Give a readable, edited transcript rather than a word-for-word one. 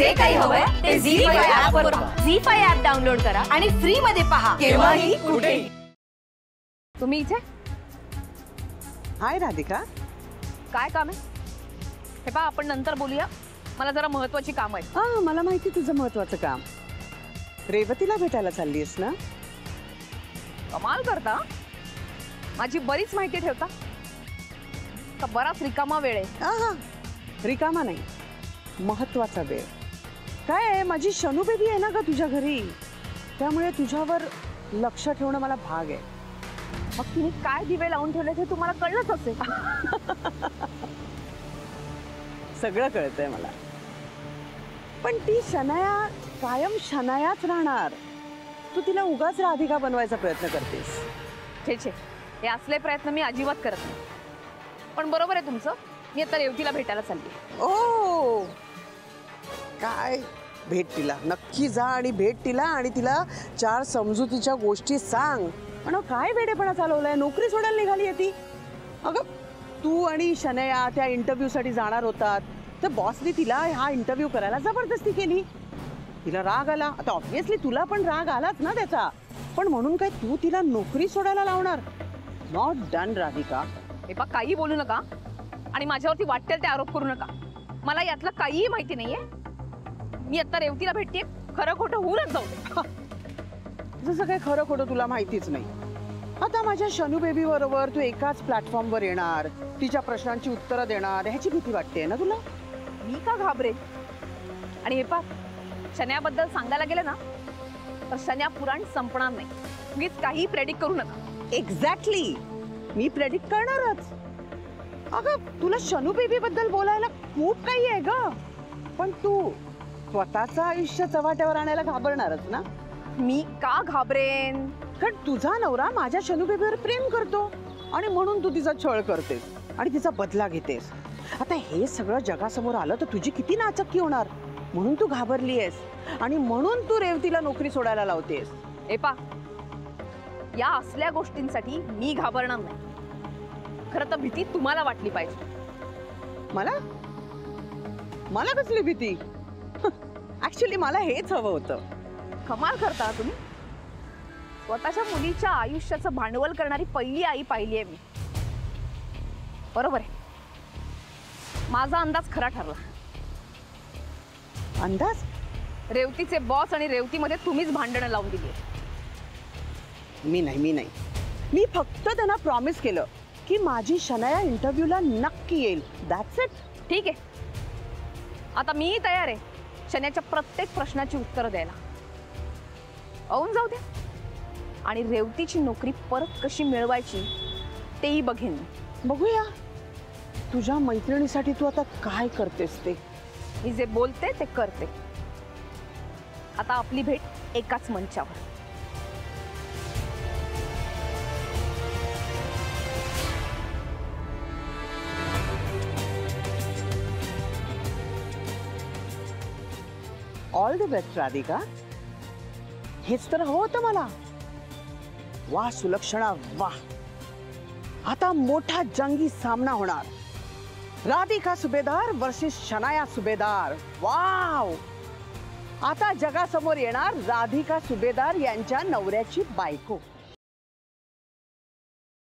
जे काही हवंय ते झी5 ऍप वर पहा. झी5 ऍप डाउनलोड करा आणि फ्री मध्ये पहा केव्हाही कुठेही. तुम्ही इथे हाय राधिका, काय काम आहे? हे पहा, आपण नंतर बोलूया. मला जरा महत्त्वाची काम आहे. हा मला माहिती तुझं महत्वाचं काम. रेवतीला भेटायला चाललीस ना? कमाल करता. माझी बरीच माहिती ठेवता का? बराच रिकामा वेळ आहे. हा रिकामा नाही, महत्वाचा वेळ. काय आहे, माझी शनू बेबी आहे ना ग तुझ्या घरी, त्यामुळे तुझ्यावर लक्ष ठेवणं मला भाग आहे. मग तुम्ही काय दिवे लावून ठेवले ते तुम्हाला कळलंच असेल. सगळं कळतंय मला. पण ती शनाया कायम शनायाच राहणार. तू तिला उगाच राधिका बनवायचा प्रयत्न करतेस. छे छे, हे असले प्रयत्न मी अजिबात करत नाही. पण बरोबर आहे तुमचं. मी आता रेवतीला भेटायला चालली. ओ काय, भेट तिला, नक्की जा आणि भेट तिला आणि तिला 4 समजुतीच्या गोष्टी सांग. पण काय वेडेपणा चालवलाय, नोकरी सोडायला निघाली आहे ती. अगं तू आणि शनया त्या इंटरव्ह्यू साठी जाणार होतात, तर बॉसने तिला हा इंटरव्ह्यू करायला जबरदस्ती केली. तिला राग आला. आता ऑब्व्हियसली तुला पण राग आलाच ना त्याचा, पण म्हणून काय तू तिला नोकरी सोडायला लावणार? Not done Radhika. हे पहा, काही बोलू नका आणि माझ्यावरती वाटेल ते आरोप करू नका. मला यातलं काहीही माहिती नाहीये. मी आता रेवतीला भेटते, खरं खोटं होऊनच जाऊ. जसं काय खरं खोटं तुला माहितीच नाही. आता माझ्या शनू बेबी बरोबर तू एकाच प्लॅटफॉर्मवर येणार, तिच्या प्रश्नांची उत्तरं देणार, ह्याची भीती वाटते ना तुला? मी का घाबरे? आणि हे पहा, शन्याबद्दल सांगायला गेलं ना तर शन्या पुराण संपणार नाही. मीच काही प्रेडिक्ट करू नका. एक्झॅक्टली, मी प्रेडिक्ट करणारच. अगं तुला शनू बेबी बद्दल बोलायला खूप काही आहे ग, पण तू स्वतःचं आयुष्य चव्हाट्यावर आणायला घाबरणारच ना? मी का घाबरेन? कारण तुझा नवरा माझ्या शनू बेबीवर प्रेम करतो आणि म्हणून तू तिचा छळ करतेस आणि तिचा बदला घेतेस. आता हे सगळं जगासमोर आलं तर तुझी किती नाचक्की होणार, म्हणून तू घाबरली आहेस आणि म्हणून तू रेवतीला नोकरी सोडायला लावतेस. ए पा, या असल्या गोष्टींसाठी मी घाबरणार नाही. खरं तर भीती तुम्हाला वाटली पाहिजे. मला मला कसली भीती? ऍक्च्युली मला हेच हवं होतं. कमाल करता तुम्ही. स्वतःच्या मुलीच्या आयुष्याचं भांडवल करणारी पहिली आई पाहिली आहे मी. बरोबर आहे, माझा अंदाज खरा ठरला. अंदाज? रेवतीचे बॉस आणि रेवतीमध्ये तुम्हीच भांडणं लावून दिली. मी नाही, मी फक्त त्यांना प्रॉमिस केलं की माझी शनाया इंटरव्ह्यूला नक्की येईल. That's it. ठीक आहे, आता मी तयार आहे शन्याच्या प्रत्येक प्रश्नाची उत्तरं द्यायला. होऊन जाऊ द्या. आणि रेवतीची नोकरी परत कशी मिळवायची तेही बघेन. बघूया तुझ्या मैत्रिणीसाठी तू आता काय करतेस ते. मी जे बोलते ते करते. आता आपली भेट एकाच मंचावर. All the best Radhika. हेच तर हवं होतं मला. वा सुलक्षणा वा. आता मोठा जंगी सामना होणार. राधिका सुभेदार वर्सेस शनाया सुभेदार. वाव. आता जगासमोर येणार राधिका सुभेदार यांच्या नवऱ्याची बायको.